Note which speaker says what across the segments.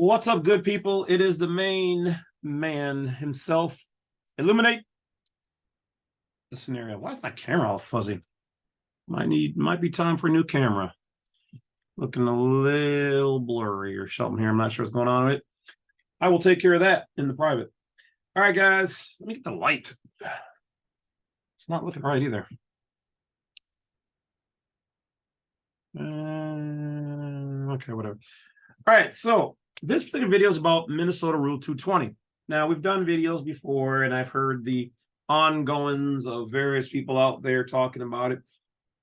Speaker 1: What's up, good people? It is the main man himself. Illuminate the scenario. Why is my camera all fuzzy? Might be time for a new camera. Looking a little blurry or something here. I'm not sure what's going on with it. I will take care of that in the private. All right, guys. Let me get the light. It's not looking right either. Okay, whatever. All right, so this particular video is about Minnesota Rule 220. Now, we've done videos before, and I've heard the ongoings of various people out there talking about it.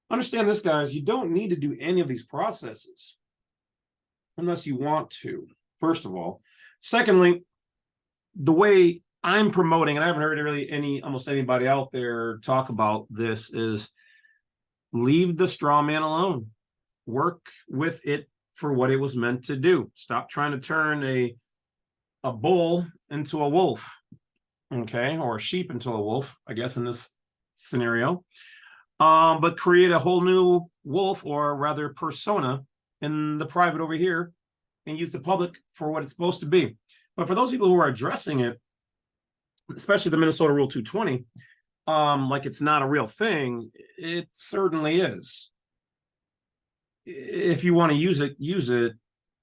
Speaker 1: Understand this, guys. You don't need to do any of these processes unless you want to, first of all. Secondly, the way I'm promoting, and I haven't heard really almost anybody out there talk about this, is leave the straw man alone. Work with it for what it was meant to do. Stop trying to turn a bull into a wolf, okay, or a sheep into a wolf, I guess, in this scenario. But create a whole new wolf, or rather persona, in the private over here, and use the public for what it's supposed to be. But for those people who are addressing it, especially the Minnesota Rule 220, like it's not a real thing, it certainly is. If you want to use it, use it.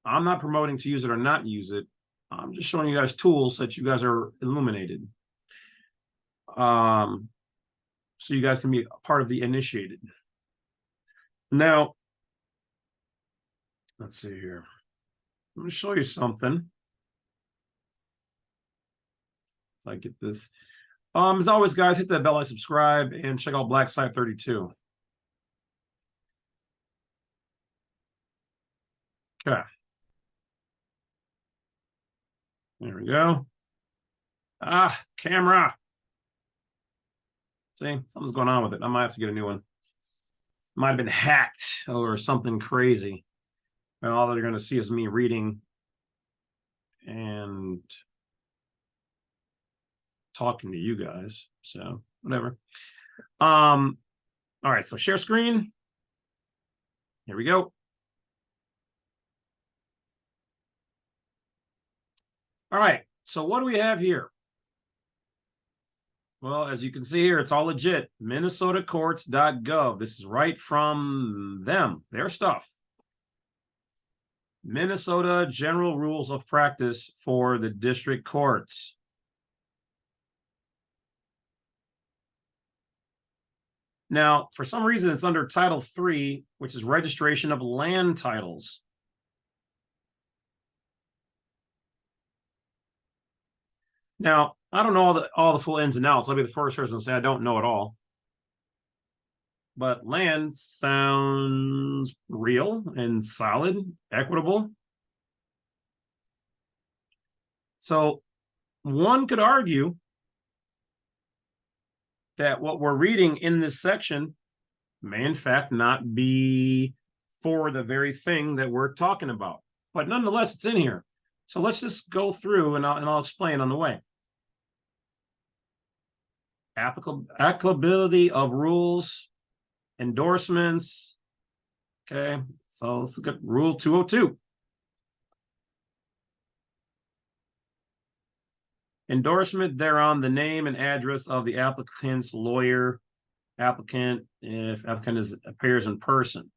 Speaker 1: I'm not promoting to use it or not use it. I'm just showing you guys tools so that you guys are illuminated. So you guys can be a part of the initiated. Now, let's see here. I'm going to show you something. So I get this. As always, guys, hit that bell, like, subscribe, and check out Black Site 32. Okay. There we go. Camera. See, something's going on with it. I might have to get a new one. Might have been hacked or something crazy. And all that you're going to see is me reading and talking to you guys. So whatever. All right, so share screen. Here we go. All right, so what do we have here? Well, as you can see here, it's all legit. MinnesotaCourts.gov. This is right from them, their stuff. Minnesota General Rules of Practice for the District Courts. Now, for some reason, it's under Title 3, which is registration of land titles. Now, I don't know all the full ins and outs. I'll be the first person to say I don't know it all. But land sounds real and solid, equitable. So one could argue that what we're reading in this section may in fact not be for the very thing that we're talking about. But nonetheless, it's in here. So let's just go through and I'll explain on the way. Applicability of rules, endorsements. Okay, so let's look at Rule 202. Endorsement thereon the name and address of the applicant's lawyer, applicant, if applicant appears in person.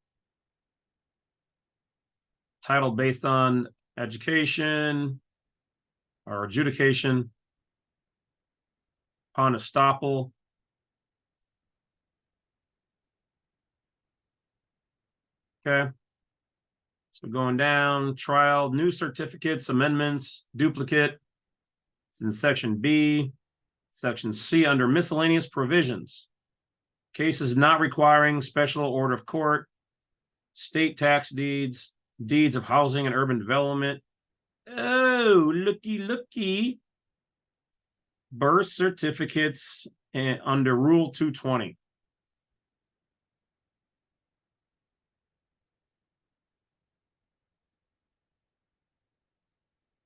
Speaker 1: Title based on education or adjudication upon estoppel. Okay. So going down, trial, new certificates, amendments, duplicate. It's in Section B. Section C under miscellaneous provisions. Cases not requiring special order of court, state tax deeds, deeds of housing and urban development. Oh, looky. Birth certificates under Rule 220.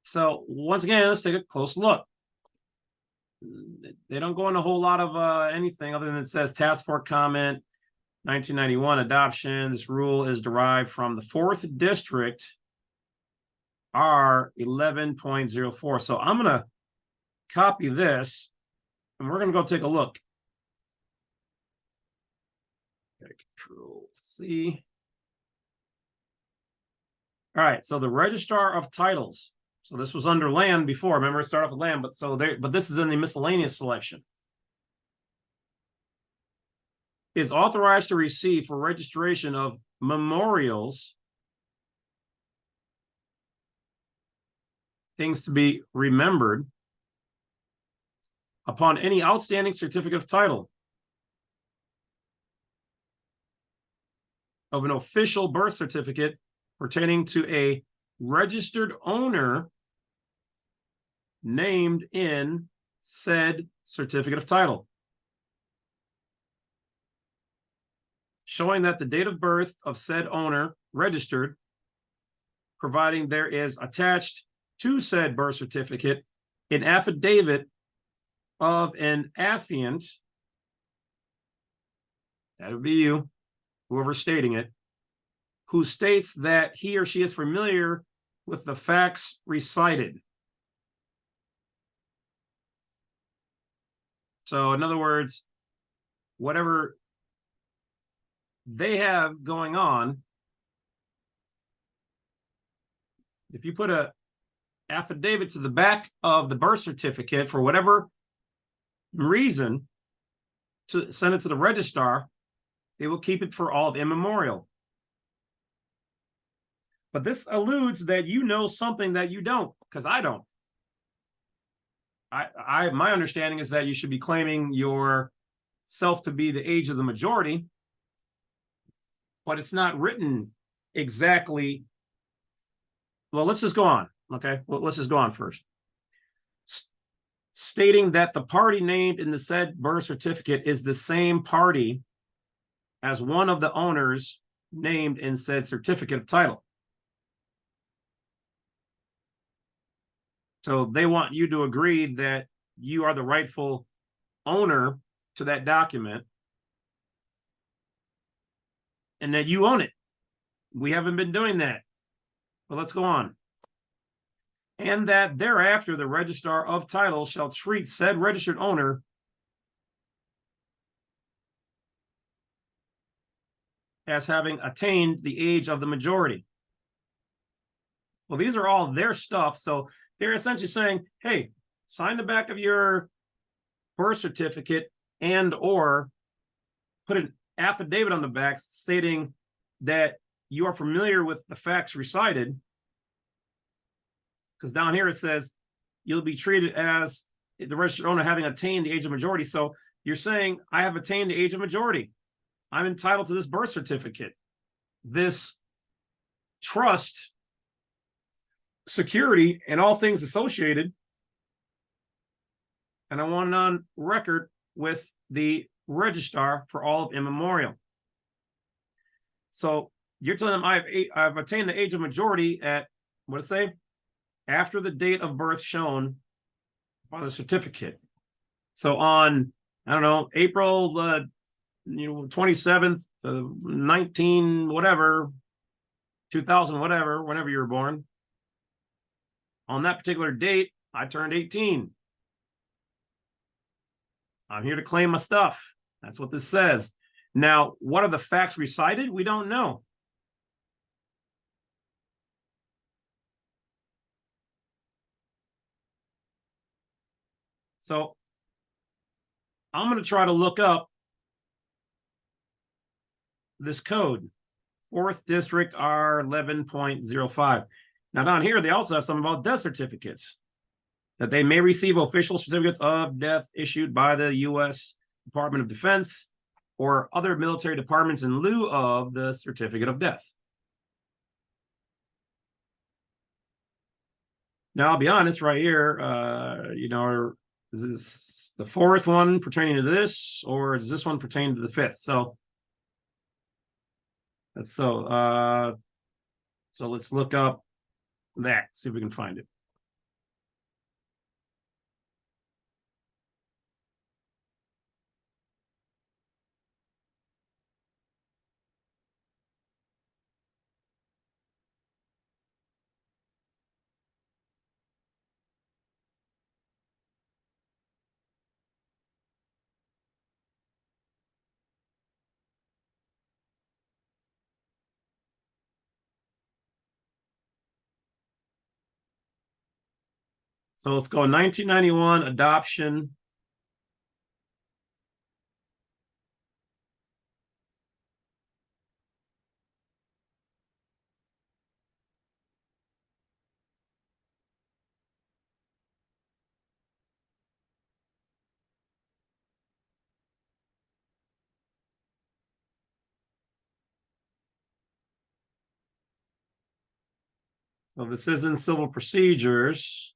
Speaker 1: So once again, let's take a close look. They don't go into a whole lot of anything other than it says task force comment, 1991 adoption. This rule is derived from the 4th District are 11.04. So I'm going to copy this, and we're going to go take a look. Okay, Control C. All right, so the registrar of titles. So this was under land before. Remember, it started off with land, but this is in the miscellaneous selection. Is authorized to receive for registration of memorials, things to be remembered, upon any outstanding certificate of title of an official birth certificate pertaining to a registered owner named in said certificate of title, showing that the date of birth of said owner registered, providing there is attached to said birth certificate an affidavit of an affiant, that would be you, whoever's stating it, who states that he or she is familiar with the facts recited. So in other words, whatever they have going on, if you put a affidavit to the back of the birth certificate for whatever reason to send it to the registrar, they will keep it for all of immemorial. But this alludes that you know something that you don't, because I don't. My understanding is that you should be claiming yourself to be the age of the majority, but it's not written exactly. Well, let's just go on. Okay, well, let's just go on first. Stating that the party named in the said birth certificate is the same party as one of the owners named in said certificate of title. So they want you to agree that you are the rightful owner to that document and that you own it. We haven't been doing that. But let's go on. And that thereafter the registrar of title shall treat said registered owner as having attained the age of the majority. Well, these are all their stuff. So they're essentially saying, hey, sign the back of your birth certificate and or put an affidavit on the back stating that you are familiar with the facts recited. Because down here it says you'll be treated as the registered owner having attained the age of majority. So you're saying I have attained the age of majority. I'm entitled to this birth certificate, this trust, security, and all things associated. And I want it on record with the registrar for all of immemorial. So you're telling them I've attained the age of majority at, what does it say? After the date of birth shown by the certificate. So on, I don't know, April 27th, 19 whatever, 2000 whatever, whenever you were born. On that particular date, I turned 18. I'm here to claim my stuff. That's what this says. Now, what are the facts recited? We don't know. So I'm going to try to look up this code, 4th District R11.05. Now down here, they also have something about death certificates, that they may receive official certificates of death issued by the U.S. Department of Defense or other military departments in lieu of the certificate of death. Now, I'll be honest right here, is this the 4th one pertaining to this, or is this one pertaining to the 5th? So let's look up that, see if we can find it. So let's go 1991 adoption. So this is in civil procedures.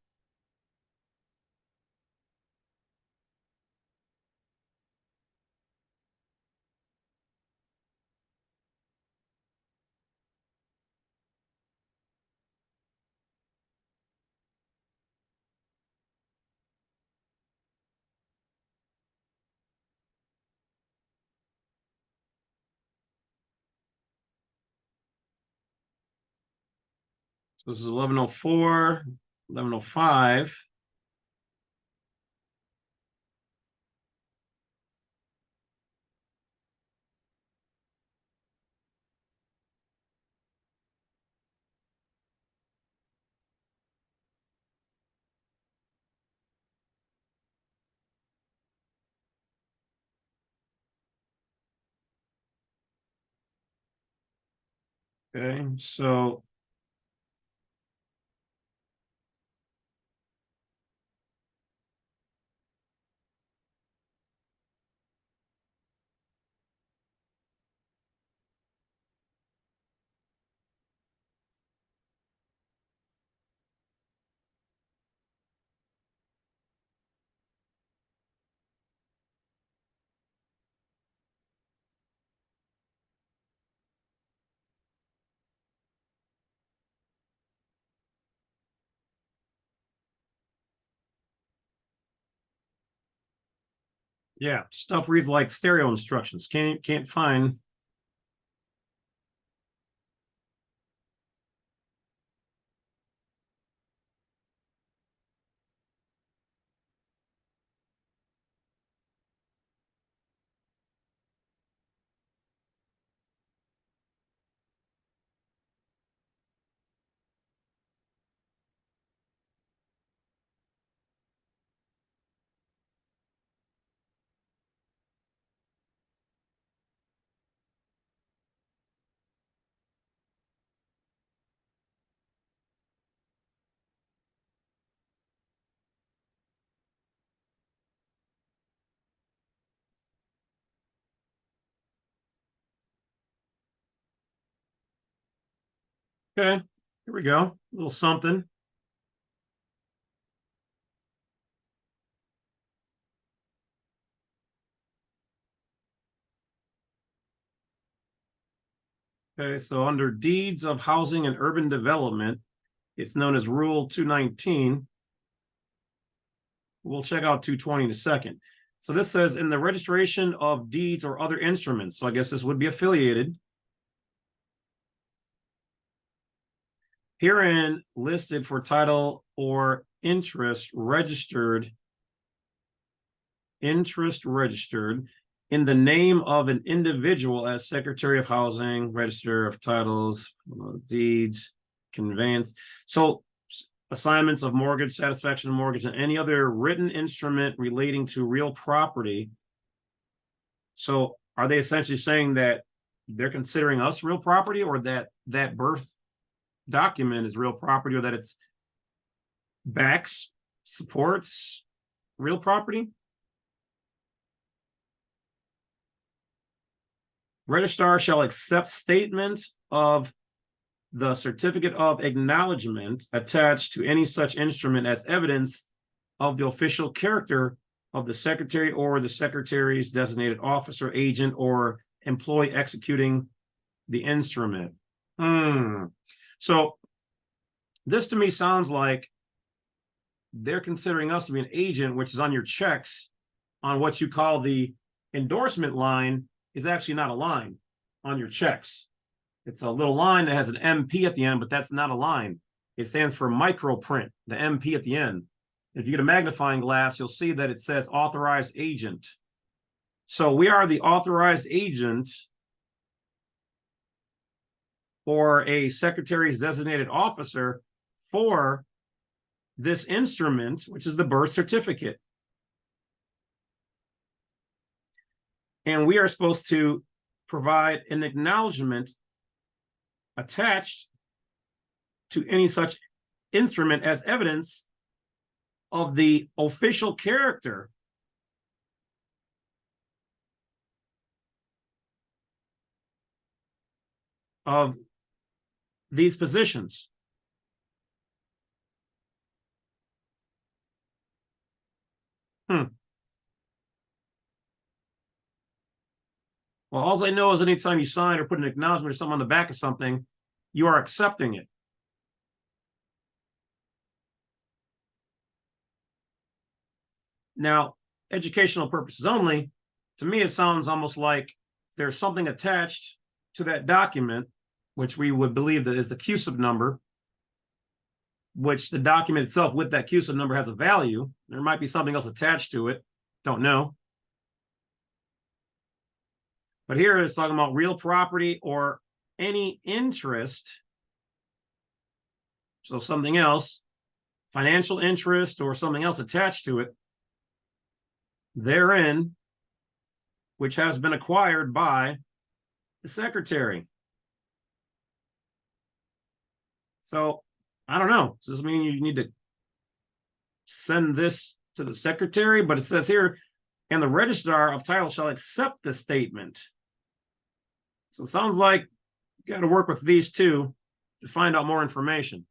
Speaker 1: So this is 1104, 1105. Okay, so yeah, stuff reads like stereo instructions. Can't find. Okay, here we go. A little something. Okay, so under deeds of housing and urban development, it's known as Rule 219. We'll check out 220 in a second. So this says in the registration of deeds or other instruments. So I guess this would be affiliated. Herein listed for title or interest registered in the name of an individual as Secretary of Housing, Register of Titles, deeds, conveyance. So assignments of mortgage, satisfaction of mortgage, and any other written instrument relating to real property. So are they essentially saying that they're considering us real property, or that birth document is real property, or that it's backs, supports real property? Registrar shall accept statement of the certificate of acknowledgement attached to any such instrument as evidence of the official character of the secretary or the secretary's designated officer, agent, or employee executing the instrument. So this to me sounds like they're considering us to be an agent, which is on your checks on what you call the endorsement line is actually not a line on your checks. It's a little line that has an MP at the end, but that's not a line. It stands for microprint, the MP at the end. If you get a magnifying glass, you'll see that it says authorized agent. So we are the authorized agent or a secretary's designated officer for this instrument, which is the birth certificate. And we are supposed to provide an acknowledgement attached to any such instrument as evidence of the official character of these positions. Well, all I know is anytime you sign or put an acknowledgement or something on the back of something, you are accepting it. Now, educational purposes only, to me, it sounds almost like there's something attached to that document, which we would believe that is the CUSIP number, which the document itself with that CUSIP number has a value. There might be something else attached to it. Don't know. But here it's talking about real property or any interest. So something else, financial interest or something else attached to it therein, which has been acquired by the secretary. So I don't know. Does this mean you need to send this to the secretary? But it says here, and the registrar of title shall accept the statement. So it sounds like you got to work with these two to find out more information.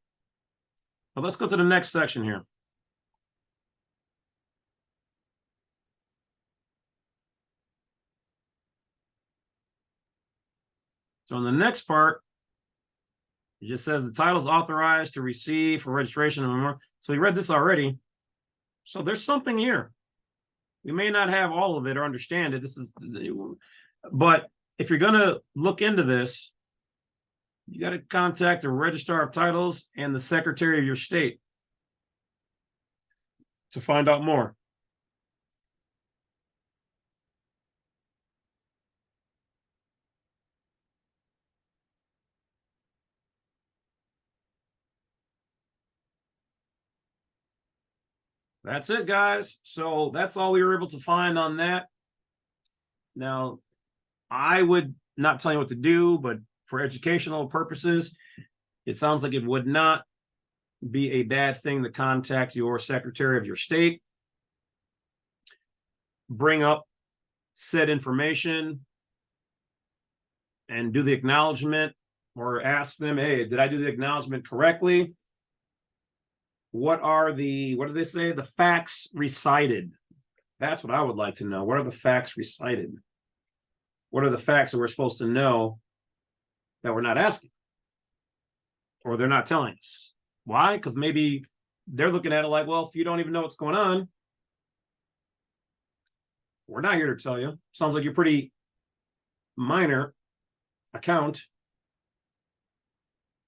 Speaker 1: But let's go to the next section here. So in the next part, it just says the title is authorized to receive for registration and more. So we read this already. So there's something here. We may not have all of it or understand it. But if you're going to look into this, you got to contact the registrar of titles and the secretary of your state to find out more. That's it, guys. So that's all we were able to find on that. Now, I would not tell you what to do, but for educational purposes, it sounds like it would not be a bad thing to contact your secretary of your state, bring up said information, and do the acknowledgement, or ask them, hey, did I do the acknowledgement correctly? What do they say? The facts recited. That's what I would like to know. What are the facts recited? What are the facts that we're supposed to know that we're not asking? Or they're not telling us? Why? Because maybe they're looking at it like, well, if you don't even know what's going on, we're not here to tell you. Sounds like you're pretty minor account,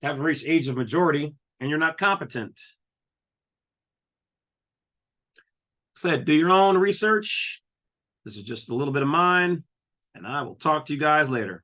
Speaker 1: haven't reached age of majority, and you're not competent. Said, do your own research. This is just a little bit of mine, and I will talk to you guys later.